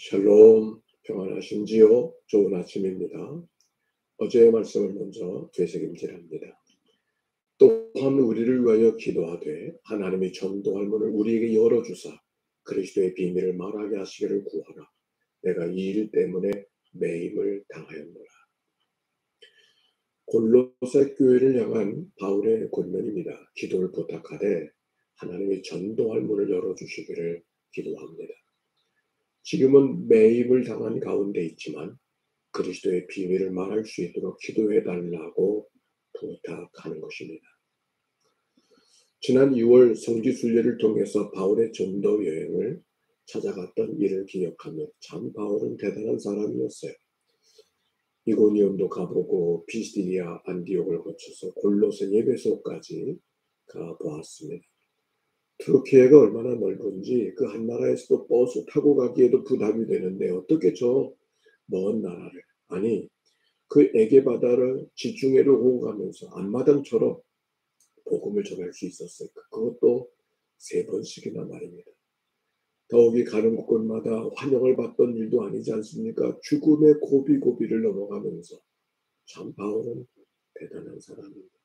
샬롬, 평안하신지요? 좋은 아침입니다. 어제의 말씀을 먼저 되새김질합니다. 또한 우리를 위하여 기도하되 하나님이 전도할 문을 우리에게 열어주사 그리스도의 비밀을 말하게 하시기를 구하라. 내가 이 일 때문에 매임을 당하였노라. 골로새 교회를 향한 바울의 권면입니다. 기도를 부탁하되 하나님이 전도할 문을 열어주시기를 기도합니다. 지금은 매임을 당한 가운데 있지만 그리스도의 비밀을 말할 수 있도록 기도해달라고 부탁하는 것입니다. 지난 2월 성지순례를 통해서 바울의 전도 여행을 찾아갔던 일을 기억하며 참 바울은 대단한 사람이었어요. 이고니온도 가보고 피시디아 안디옥을 거쳐서 골로새 예배소까지 가보았습니다. 터키가 얼마나 넓은지 그 한 나라에서도 버스 타고 가기에도 부담이 되는데 어떻게 저 먼 나라를, 아니 그 에게 바다를 지중해를 오고 가면서 앞마당처럼 복음을 전할 수 있었을까? 그것도 3번씩이나 말입니다. 더욱이 가는 곳마다 환영을 받던 일도 아니지 않습니까? 죽음의 고비고비를 넘어가면서 참 바울은 대단한 사람입니다.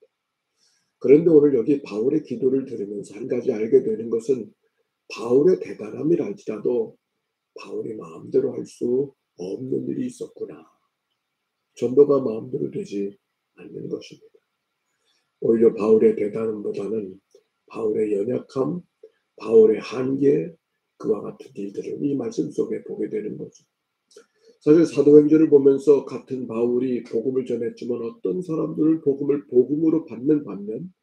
그런데 오늘 여기 바울의 기도를 들으면서 한 가지 알게 되는 것은 바울의 대단함이랄지라도 바울이 마음대로 할 수 없는 일이 있었구나. 전도가 마음대로 되지 않는 것입니다. 오히려 바울의 대단함보다는 바울의 연약함, 바울의 한계, 그와 같은 일들을 이 말씀 속에 보게 되는 거죠. 사실 사도행전을 보면서 같은 바울이 복음을 전했지만 어떤 사람들은 복음을 복음으로 받는 반면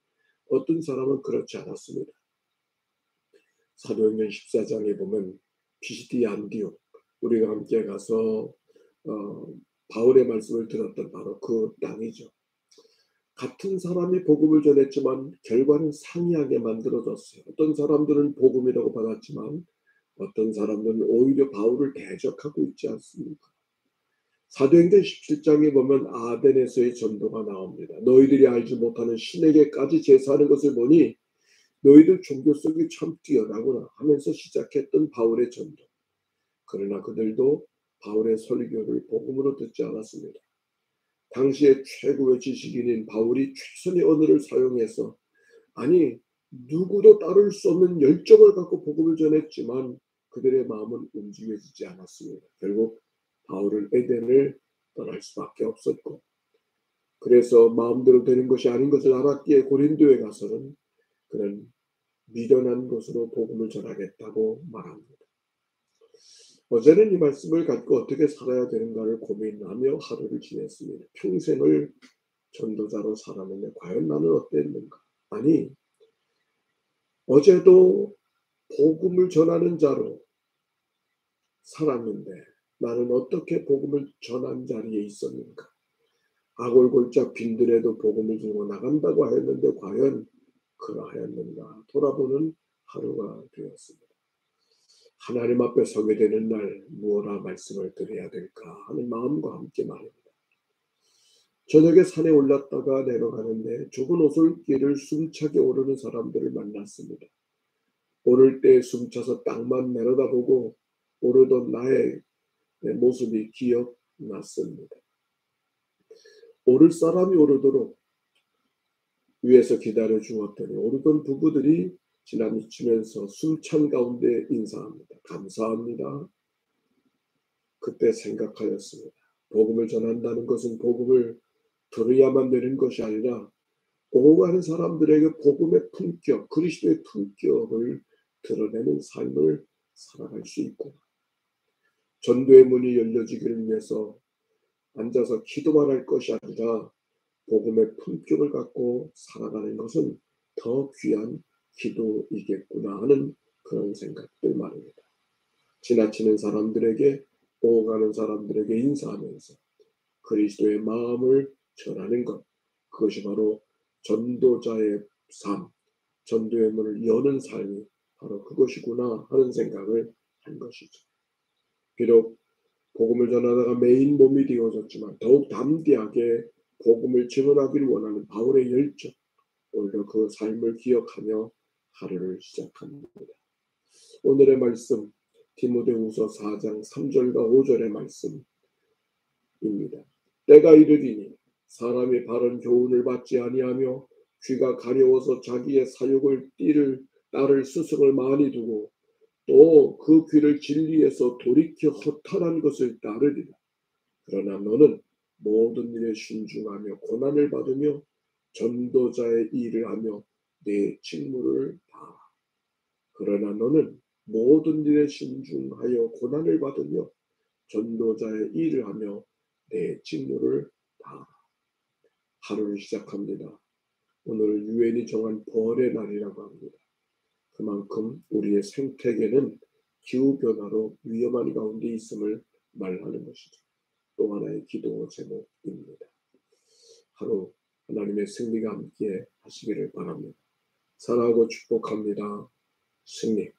어떤 사람은 그렇지 않았습니다. 사도행전 14장에 보면 피시디아 안디옥, 우리가 함께 가서 바울의 말씀을 들었던 바로 그 땅이죠. 같은 사람이 복음을 전했지만 결과는 상이하게 만들어졌어요. 어떤 사람들은 복음이라고 받았지만 어떤 사람들은 오히려 바울을 대적하고 있지 않습니까? 사도행전 17장에 보면 아덴에서의 전도가 나옵니다. 너희들이 알지 못하는 신에게까지 제사하는 것을 보니 너희들 종교성이 참 뛰어나구나 하면서 시작했던 바울의 전도. 그러나 그들도 바울의 설교를 복음으로 듣지 않았습니다. 당시의 최고의 지식인인 바울이 최선의 언어를 사용해서 아니 누구도 따를 수 없는 열정을 갖고 복음을 전했지만 그들의 마음은 움직여지지 않았습니다. 결국 바울은 에덴을 떠날 수밖에 없었고 그래서 마음대로 되는 것이 아닌 것을 알았기에 고린도에 가서는 그는 미련한 것으로 복음을 전하겠다고 말합니다. 어제는 이 말씀을 갖고 어떻게 살아야 되는가를 고민하며 하루를 지냈습니다. 평생을 전도자로 살았는데 과연 나는 어땠는가? 아니, 어제도 복음을 전하는 자로 살았는데 나는 어떻게 복음을 전한 자리에 있었는가? 아골골짝 빈들에도 복음을 들고 나간다고 하였는데 과연 그러하였는가? 돌아보는 하루가 되었습니다. 하나님 앞에 서게 되는 날 무엇라 말씀을 드려야 될까 하는 마음과 함께 말입니다. 저녁에 산에 올랐다가 내려가는데 좁은 오솔길을 숨차게 오르는 사람들을 만났습니다. 오를 때 숨차서 땅만 내려다보고 오르던 나의 모습이 기억났습니다. 오를 사람이 오르도록 위에서 기다려 주었더니 오르던 부부들이 지나치면서 숨찬 가운데 인사합니다. 감사합니다. 그때 생각하였습니다. 복음을 전한다는 것은 복음을 들어야만 되는 것이 아니라 오고 가는 사람들에게 복음의 품격, 그리스도의 품격을 드러내는 삶을 살아갈 수 있구나. 전도의 문이 열려지기를 위해서 앉아서 기도만 할 것이 아니라 복음의 품격을 갖고 살아가는 것은 더 귀한 기도이겠구나 하는 그런 생각들 말입니다. 지나치는 사람들에게 오고 가는 사람들에게 인사하면서 그리스도의 마음을 전하는 것, 그것이 바로 전도자의 삶, 전도의 문을 여는 삶이 바로 그것이구나 하는 생각을 한 것이죠. 비록 복음을 전하다가 매인 몸이 되어졌지만 더욱 담대하게 복음을 증언하기를 원하는 바울의 열정, 오히려 그 삶을 기억하며 하루를 시작합니다. 오늘의 말씀 디모데후서 4장 3절과 5절의 말씀입니다. 때가 이르리니 사람이 바른 교훈을 받지 아니하며 귀가 가려워서 자기의 사욕을 따를 스승을 많이 두고 또 그 귀를 진리에서 돌이켜 허탄한 것을 따르리라. 그러나 너는 모든 일에 신중하며 고난을 받으며 전도자의 일을 하며 내 직무를 다하라. 그러나 너는 모든 일에 신중하여 고난을 받으며 전도자의 일을 하며 내 직무를 다하라. 하루를 시작합니다. 오늘 유엔이 정한 벌의 날이라고 합니다. 그만큼 우리의 생태계는 기후변화로 위험한 가운데 있음을 말하는 것이죠. 또 하나의 기도 제목입니다. 하루 하나님의 승리가 함께 하시기를 바랍니다. 사랑하고 축복합니다. 승리.